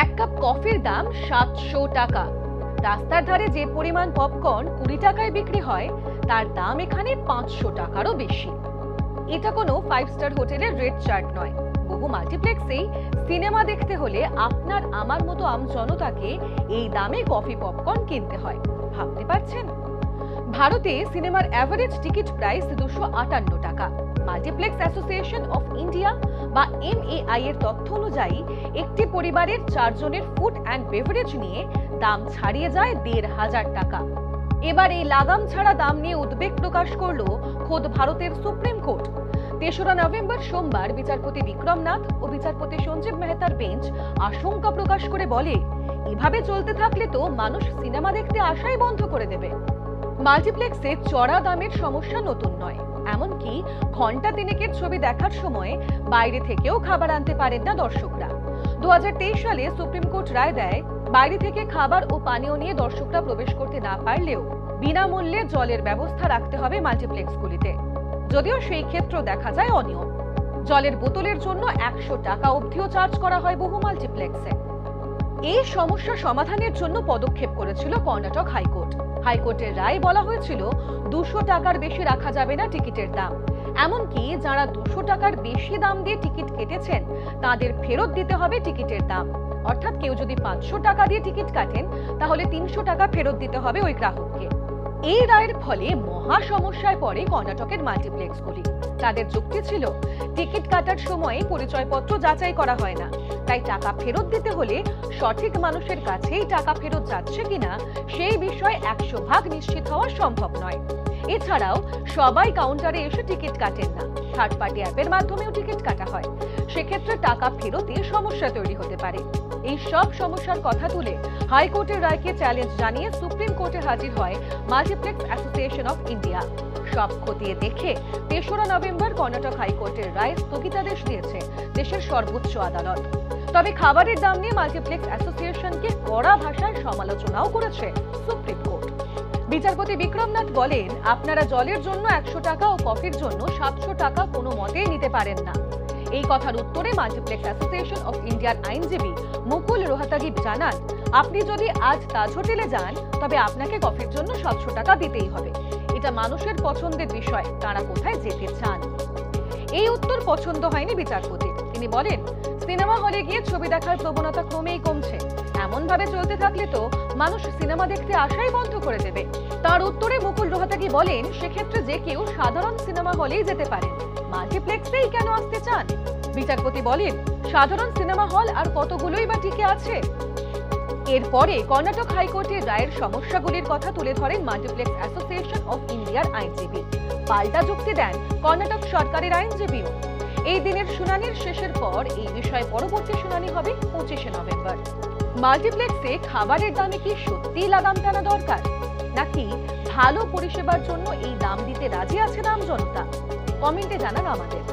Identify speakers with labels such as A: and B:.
A: এক কাপ কফির দাম 700 টাকা। রাস্তার ধারে যে পরিমাণ পপকর্ন 20 টাকায় বিক্রি হয়, তার দাম এখানে 500 টাকারও বেশি। এটা কোনো 5 স্টার হোটেলের রেট চার্ট নয়। বহু মাল্টিপ্লেক্সেই সিনেমা দেখতে হলে আপনার আমার মতো আমজনতাকে এই দামে কফি পপকর্ন কিনতে হয়। ভাবতে পারছেন? ভারতে সিনেমার অ্যাভারেজ টিকিট প্রাইস 258 টাকা। মাল্টিপ্লেক্স অ্যাসোসিয়েশন অফ ইন্ডিয়া বা MAI এর তথ্য অনুযায়ী একটি পরিবারের 4 জনের ফুড অ্যান্ড বেভারেজ নিয়ে দাম ছাড়িয়ে যায় 1,500 টাকা। এবার এই লাগাম ছাড়া দাম নিয়ে উদ্বেগ প্রকাশ করল খোদ ভারতের সুপ্রিম কোর্ট। 3রা নভেম্বর সোমবার বিচারপতি বিক্রম নাথ ও বিচারপতি সঞ্জীব মেহতার বেঞ্চ আশঙ্কা প্রকাশ করে বলে, এভাবে চলতে থাকলে তো মানুষ সিনেমা দেখতে আসাই বন্ধ করে দেবে। মাল্টিপ্লেক্সে চড়া দামের সমস্যা নতুন নয়, এমনকি ঘন্টা তিনেকের ছবি দেখার সময় বাইরে থেকেও খাবার আনতে পারেন না দর্শকরা। 2023 সালে সুপ্রিম কোর্ট রায় দেয়, বাইরে থেকে খাবার ও পানীয় নিয়ে দর্শকরা প্রবেশ করতে না পারলেও বিনামূল্যে জলের ব্যবস্থা রাখতে হবে মাল্টিপ্লেক্সগুলিতে। যদিও সেই ক্ষেত্র দেখা যায় অনিয়ম। জলের বোতলের জন্য 100 টাকা অবধিও চার্জ করা হয় বহু মাল্টিপ্লেক্সে। এই সমস্যা সমাধানের জন্য পদক্ষেপ করেছিল কর্ণাটক হাইকোর্ট। হাইকোর্টের রায় বলা হয়েছিল 200 টাকার বেশি রাখা যাবে না টিকিটের দাম। এমনকি যারা 200 টাকার বেশি দাম দিয়ে টিকিট কেটেছেন তাদের ফেরত দিতে হবে টিকিটের দাম। অর্থাৎ কেউ যদি 500 টাকা দিয়ে টিকিট কাটেন, তাহলে 300 টাকা ফেরত দিতে হবে ওই গ্রাহককে। এই রায়ের ফলে মহা সমস্যায় পড়ে কর্ণাটকের মাল্টিপ্লেক্সগুলি। তাদের যুক্তি ছিল, টিকিট কাটার সময় পরিচয়পত্র যাচাই করা হয় না, তাই টাকা ফেরত দিতে হলে সঠিক মানুষের কাছেই টাকা ফেরত যাচ্ছে কিনা সেই বিষয়ে 100% নিশ্চিত হওয়া সম্ভব নয়। এছাড়াও সবাই কাউন্টারে এসে টিকিট কাটেন না, থার্ড পার্টি অ্যাপের মাধ্যমেও টিকিট কাটা হয়। সেক্ষেত্রে টাকা ফেরতে সমস্যা তৈরি হতে পারে। এই সব সমস্যার কথা তুলে হাইকোর্টের রায়কে চ্যালেঞ্জ জানিয়ে সুপ্রিম কোর্টে হাজির হয় মাল্টিপ্লেক্স অ্যাসোসিয়েশন অফ ইন্ডিয়া। সব খতিয়ে দেখে 3রা নভেম্বর কর্ণাটক হাইকোর্টের রায় স্থগিতাদেশ দিয়েছে দেশের সর্বোচ্চ আদালত। তবে খাবারের দাম নিয়ে মাল্টিপ্লেক্স অ্যাসোসিয়েশনকে কড়া ভাষায় সমালোচনাও করেছে সুপ্রিম কোর্ট। বিচারপতি বিক্রম নাথ বলেন, আপনারা জলের জন্য 100 টাকা ও কফির জন্য 700 টাকা কোনো মতেই নিতে পারেন না। এই কথার উত্তরে মাল্টিপ্লেক্স অ্যাসোসিয়েশন অফ ইন্ডিয়ার আইনজীবী মুকুল রোহতাগি জানান, আপনি যদি আজ তাজ হোটেলে যান, তবে আপনাকে কফির জন্য 700 টাকা দিতেই হবে। এটা মানুষের পছন্দের বিষয়, তারা কোথায় যেতে চান। এই উত্তর পছন্দ হয়নি বিচারপতির। তিনি বলেন, সিনেমা হলে গিয়ে ছবি দেখার প্রবণতা ক্রমেই কমছে। এমন ভাবে চলতে থাকলে তো মানুষ সিনেমা দেখতে আসাই বন্ধ করে দেবে। তার উত্তরে মুকুল রোহতাগি বলেন, সেক্ষেত্রে যে কেউ সাধারণ সিনেমা হলেই যেতে পারেন, মাল্টিপ্লেক্সেই কেন আসতে চান? বিচারপতি বলেন, সাধারণ সিনেমা হল আর কতগুলোই বা টিকে আছে। এরপরে কর্ণাটক হাইকোর্টের রায়ের সমস্যাগুলির কথা তুলে ধরেন মাল্টিপ্লেক্স অ্যাসোসিয়েশন অফ ইন্ডিয়ার আইনজীবী। পাল্টা যুক্তি দেন কর্ণাটক সরকারের আইনজীবীও। এই দিনের শুনানির শেষের পর এই বিষয়ে পরবর্তী শুনানি হবে 25শে নভেম্বর। মাল্টিপ্লেক্সে খাবারের দামে কি সত্যিই লাগাম টানা দরকার, নাকি ভালো পরিষেবার জন্য এই দাম দিতে রাজি আছে আমজনতা? কমেন্টে জানান আমাদের।